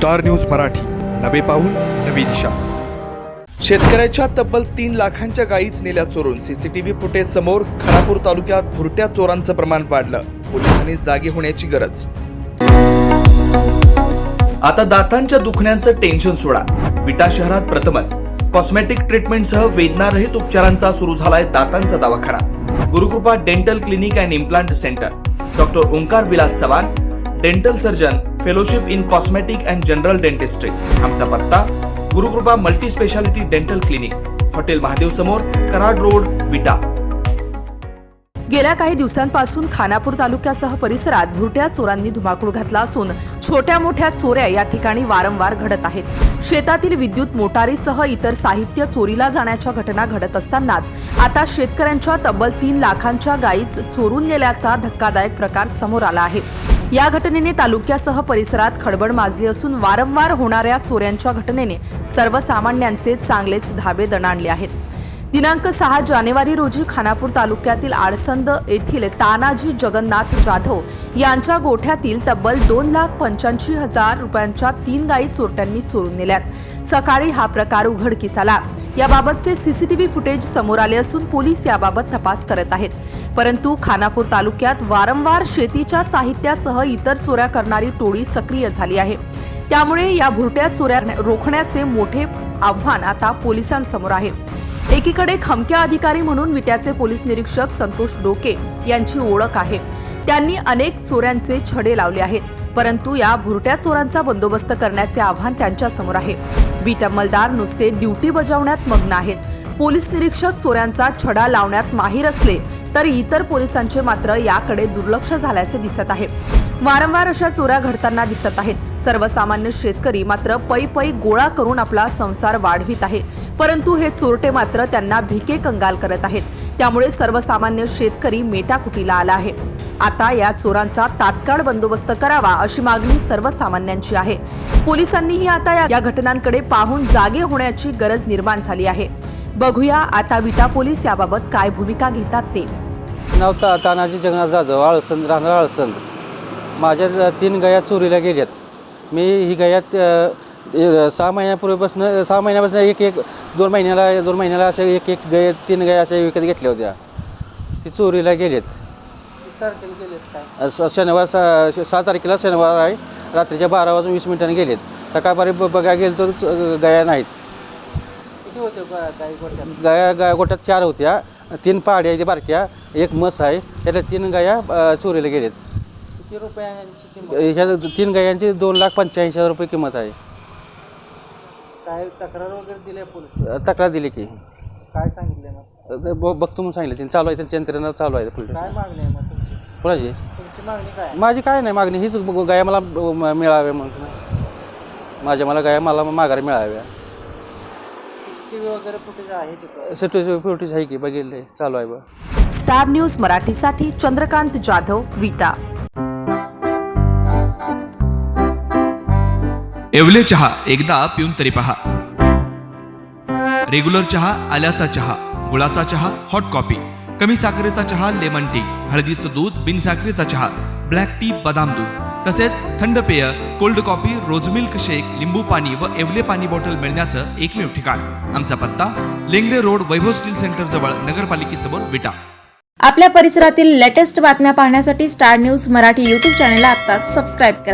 Star news Marathi, नवे पाऊल नवी दिशा। शेतकऱ्याच्या तब्बल 3 लाखांच्या गायीच नेल्या चोरून। सीसीटीव्ही फुटेज समोर। खानापूर तालुक्यात भुरट्या चोरांचं प्रमाण वाढलं। पोलिसांनी जागे होण्याची गरज। आता दातांच्या दुखण्याचं टेन्शन सोडा। विटा शहरात प्रथमच कॉस्मेटिक ट्रीटमेंटसह वेदनारहित उपचारांचा सुरू झालाय दातांचा दवाखाना। Gurukrupa dental clinic and implant centre. Doctor Omkar Vilas Chavan, dental surgeon, fellowship in cosmetic and general dentistry. आमचा पत्ता Gurukrupa multi speciality dental clinic, hotel Mahadev समोर, कराड रोड, विटा। गेल्या काही दिवसांपासून खानापूर तालुक्यासह परिसरात भुरट्या चोरांनी धुमाकूळ घातला असून छोट्या मोठ्या चोऱ्या या ठिकाणी वारंवार घडत आहेत। शेतातील विद्युत मोटारीसह इतर साहित्य चोरीला जाण्याच्या घटना घडत असतानाच आता शेतकऱ्यांच्या तब्बल 3 लाखांच्या गायीच चोरून नेल्याचा धक्कादायक प्रकार समोर आला आहे। या घटनेने तालुक्यासह परिसरात खळबळ माजली असून वारंवार होणाऱ्या चोऱ्यांच्या घटनेने सर्वसामान्यांचे चांगलेच धाबे दणाणले आहेत। दिनांक 6 जानेवारी रोजी खानापूर तालुक्यातील आडसंद येथील तानाजी जगन्नाथ जाधव यांच्या गोठ्यातील तब्बल 2,85,000 रुपयांच्या 3 गायी चोरट्यांनी चोरून नेल्यात। सकाळी हा प्रकार उघडकीस आला। याबाबतचे सीसीटीव्ही फुटेज समोर आले असून पोलीस याबाबत तपास करत आहेत। परंतु खानापूर तालुक्यात वारंवार शेतीच्या साहित्यासह इतर चोऱ्या करणारी टोळी सक्रिय झाली आहे। त्यामुळे या भुरट्या चोऱ्या रोखण्याचे मोठे आव्हान आता पोलिसांसमोर आहे। एकीकडे खमक्या अधिकारी म्हणून विट्याचे पोलीस निरीक्षक संतोष डोके यांची ओळख आहे। त्यांनी अनेक चोऱ्यांचे छडे लावले आहेत, परंतु या भुरट्या चोरांचा बंदोबस्त करण्याचे आव्हान त्यांच्या समोर आहे। बीट अंमलदार नुसते ड्युटी बजावण्यात मग्न आहेत। पोलीस निरीक्षक चोऱ्यांचा छडा लावण्यात माहीर असले तर इतर पोलिसांचे मात्र याकडे दुर्लक्ष झाल्याचे दिसत आहे। वारंवार अशा चोऱ्या घडताना दिसत आहेत। सर्वसामान्य शेतकरी मात्र पै गोळा करून आपला संसार वाढवित आहे, परंतु हे चोरटे मात्र त्यांना भिके कंगाल करत आहेत। त्यामुळे सर्वसामान्य शेतकरी मेटाकुटीला आला आहे। आता या चोरांचा तात्काळ बंदोबस्त करावा अशी मागणी सर्वसामान्यांची आहे। पोलिसांनीही आता या घटनांकडे पाहून जागे होण्याची गरज निर्माण झाली आहे। बघूया आता विटा पोलीस याबाबत काय भूमिका घेतात ते। नाव तानाजी जगन्नाथ जाधव, आळसंद, राहणार आळसंद। माझ्या 3 गाया चोरीला गेल्यात। मी ही गायात 6 महिन्यापूर्वीपासून 2 महिन्याला अशा एक गाय 3 गाया अशा विकत घेतल्या होत्या। ती चोरीला गेलेत। शनिवार 6 तारखेला शनिवार आहे, रात्रीच्या 12:20 गेलेत। सकाळपारी बघायला गेलो तर गाया नाहीत। गाया गोट्यात 4 होत्या, 3 पाड्या आहेत बारक्या, 1 म्हस आहे। त्याच्या 3 गाया चोरीला गेलेत। किती रुपयांची? ह्या 3 गायांची 2,85,000 रुपये किंमत आहे। काय तक्रार वगैरे दिली पोलीस? तक्रार दिली की काय सांगितलं मग? बघतो म्हणून सांगितलं त्यांनी। चालू आहे, त्यांच्या यंत्रणा चालू आहे पोलीस। काय मागणी आहे मग तुमची? कोणाची? तुमची मागणी काय? माझी काय नाही मागणी, हीच गाया मला मिळाव्या म्हणून। मला गाया मला माघारी मिळाव्या। सीसीटीव्ही वगैरे फुटेज आहे तिथं? सीसीटीव्ही फुटेज आहे की बघितले, चालू आहे बघ। स्टार न्यूज मराठीसाठी चंद्रकांत जाधव, विटा। येवले चहा एकदा पिऊन तरी पहा। रेग्युलर चहा, आल्याचा चहा, गुळाचा चहा, हॉट कॉफी, कमी साखरेचा चहा, लेमन टी, हळदीचं दूध, बिन साखरेचा चहा, ब्लॅक टी, बदाम दूध, तसेच थंड पेय, कोल्ड कॉफी, रोज मिल्क शेक, लिंबू पाणी व येवले पाणी बॉटल मिळण्याचं एकमेव ठिकाण। आमचा पत्ता लेंगरे रोड, वैभव स्टील सेंटर जवळ, नगरपालिकेसमोर, विटा। आपल्या परिसरातील लेटेस्ट बातम्या पाहण्यासाठी स्टार न्यूज मराठी YouTube चॅनलला आत्ताच सबस्क्राईब करा।